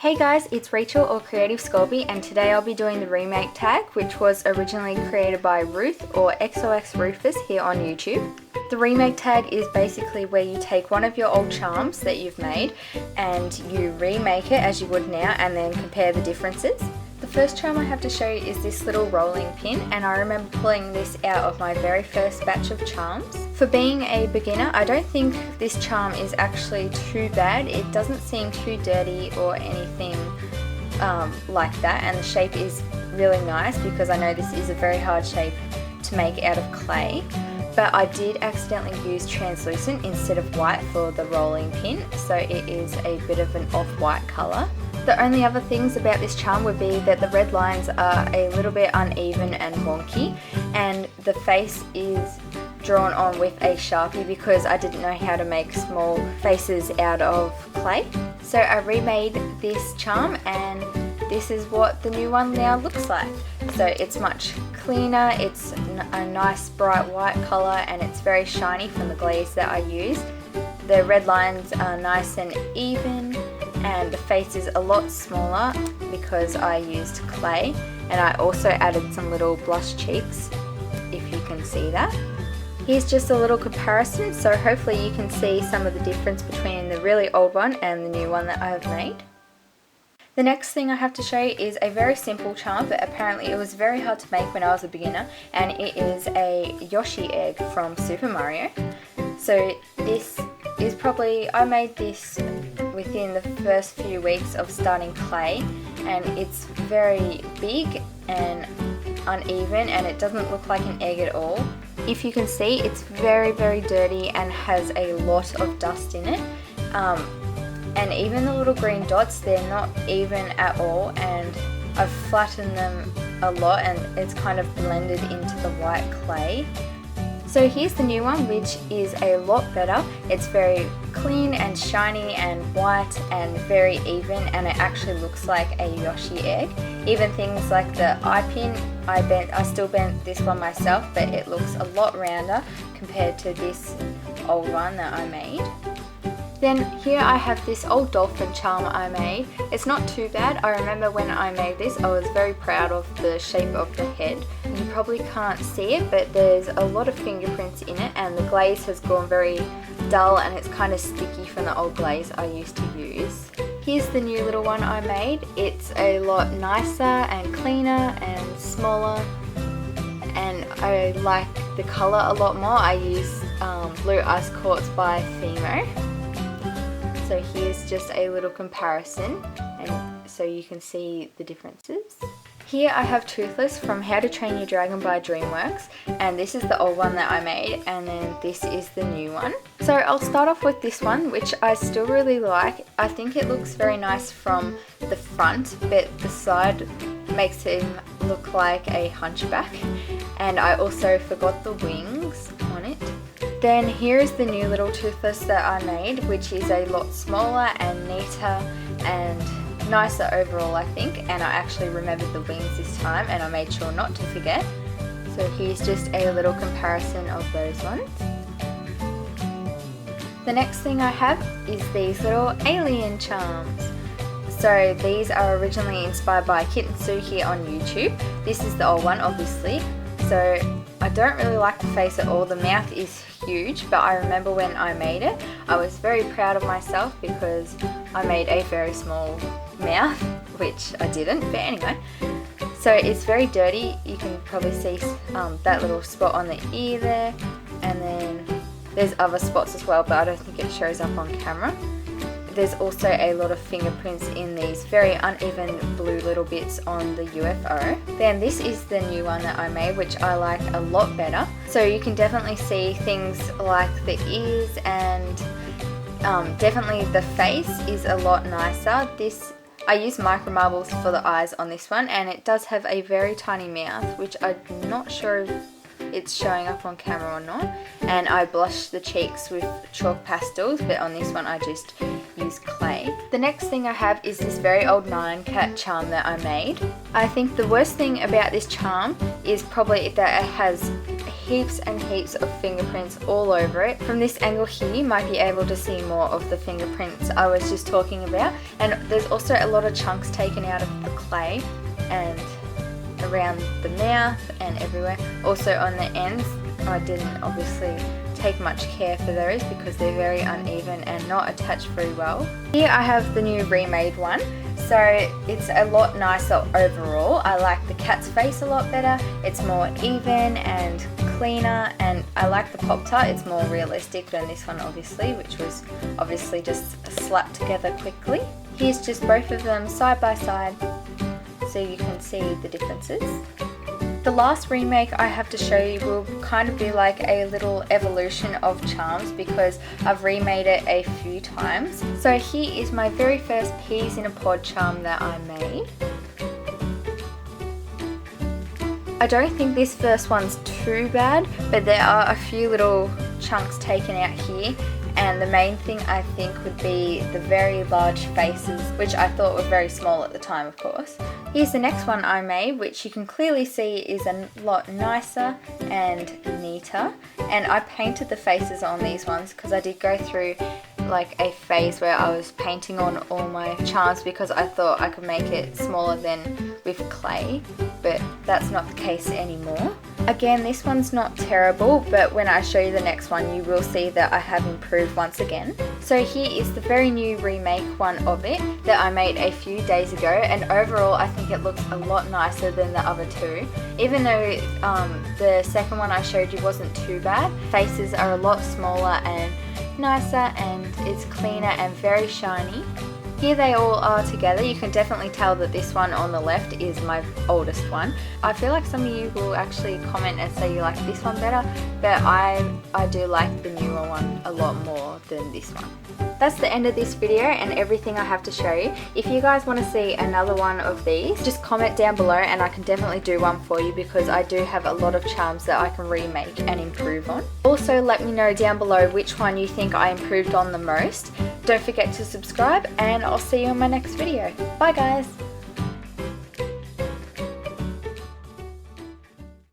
Hey guys, it's Rachel or Creative Scorby, and today I'll be doing the remake tag, which was originally created by Ruth or xoxrufus here on YouTube. The remake tag is basically where you take one of your old charms that you've made and you remake it as you would now and then compare the differences. The first charm I have to show you is this little rolling pin, and I remember pulling this out of my very first batch of charms. For being a beginner, I don't think this charm is actually too bad. It doesn't seem too dirty or anything like that, and the shape is really nice because I know this is a very hard shape to make out of clay. But I did accidentally use translucent instead of white for the rolling pin, so it is a bit of an off-white colour. The only other things about this charm would be that the red lines are a little bit uneven and wonky, and the face is drawn on with a Sharpie because I didn't know how to make small faces out of clay. So I remade this charm and this is what the new one now looks like. So it's much cleaner, it's a nice bright white colour, and it's very shiny from the glaze that I used. The red lines are nice and even, and the face is a lot smaller because I used clay, and I also added some little blush cheeks, if you can see that. Here's just a little comparison, so hopefully you can see some of the difference between the really old one and the new one that I have made. The next thing I have to show you is a very simple charm, but apparently it was very hard to make when I was a beginner, and it is a Yoshi egg from Super Mario. So this is probably, I made this within the first few weeks of starting clay, and it's very big and uneven and it doesn't look like an egg at all. If you can see, it's very dirty and has a lot of dust in it. And even the little green dots, they're not even at all, and I've flattened them a lot and it's kind of blended into the white clay. So here's the new one, which is a lot better. It's very clean and shiny and white and very even, and it actually looks like a Yoshi egg. Even things like the eye pin, I still bent this one myself, but it looks a lot rounder compared to this old one that I made. Then here I have this old dolphin charm I made. It's not too bad. I remember when I made this, I was very proud of the shape of the head. You probably can't see it, but there's a lot of fingerprints in it, and the glaze has gone very dull and it's kind of sticky from the old glaze I used to use. Here's the new little one I made. It's a lot nicer and cleaner and smaller, and I like the colour a lot more. I use Blue Ice Quartz by Fimo. So here's just a little comparison, and so you can see the differences. Here I have Toothless from How to Train Your Dragon by DreamWorks, and this is the old one that I made, and then this is the new one. So I'll start off with this one, which I still really like. I think it looks very nice from the front, but the side makes him look like a hunchback, and I also forgot the wings on it. Then here is the new little Toothless that I made, which is a lot smaller and neater and nicer overall, I think, and I actually remembered the wings this time and I made sure not to forget. So here's just a little comparison of those ones. The next thing I have is these little alien charms. So these are originally inspired by Kitten Sue here on YouTube. This is the old one, obviously. So I don't really like the face at all. The mouth is huge, but I remember when I made it, I was very proud of myself because I made a very small mouth, which I didn't, but anyway. So it's very dirty. You can probably see that little spot on the ear there, and then there's other spots as well, but I don't think it shows up on camera. There's also a lot of fingerprints in these very uneven blue little bits on the UFO. Then this is the new one that I made, which I like a lot better. So you can definitely see things like the ears, and definitely the face is a lot nicer. I used micro marbles for the eyes on this one, and it does have a very tiny mouth, which I'm not sure if it's showing up on camera or not. And I blushed the cheeks with chalk pastels, but on this one I just used clay. The next thing I have is this very old Nyan Cat charm that I made. I think the worst thing about this charm is probably that it has heaps and heaps of fingerprints all over it. From this angle here, you might be able to see more of the fingerprints I was just talking about. And there's also a lot of chunks taken out of the clay and around the mouth and everywhere. Also on the ends, I didn't obviously take much care for those because they're very uneven and not attached very well. Here I have the new remade one, so it's a lot nicer overall. I like the cat's face a lot better. It's more even and cleaner, and I like the Pop-Tart. It's more realistic than this one obviously, which was obviously just slapped together quickly. Here's just both of them side by side so you can see the differences. The last remake I have to show you will kind of be like a little evolution of charms because I've remade it a few times. So here is my very first peas in a pod charm that I made. I don't think this first one's too bad, but there are a few little chunks taken out here. And the main thing I think would be the very large faces, which I thought were very small at the time, of course. Here's the next one I made, which you can clearly see is a lot nicer and neater. And I painted the faces on these ones because I did go through like a phase where I was painting on all my charms because I thought I could make it smaller than with clay, but that's not the case anymore. Again, this one's not terrible, but when I show you the next one, you will see that I have improved once again. So here is the very new remake one of it that I made a few days ago, and overall I think it looks a lot nicer than the other two. Even though the second one I showed you wasn't too bad, faces are a lot smaller and nicer, and it's cleaner and very shiny. Here they all are together. You can definitely tell that this one on the left is my oldest one. I feel like some of you will actually comment and say you like this one better, but I do like the newer one a lot more than this one. That's the end of this video and everything I have to show you. If you guys want to see another one of these, just comment down below and I can definitely do one for you because I do have a lot of charms that I can remake and improve on. Also let me know down below which one you think I improved on the most. Don't forget to subscribe and I'll see you in my next video. Bye guys!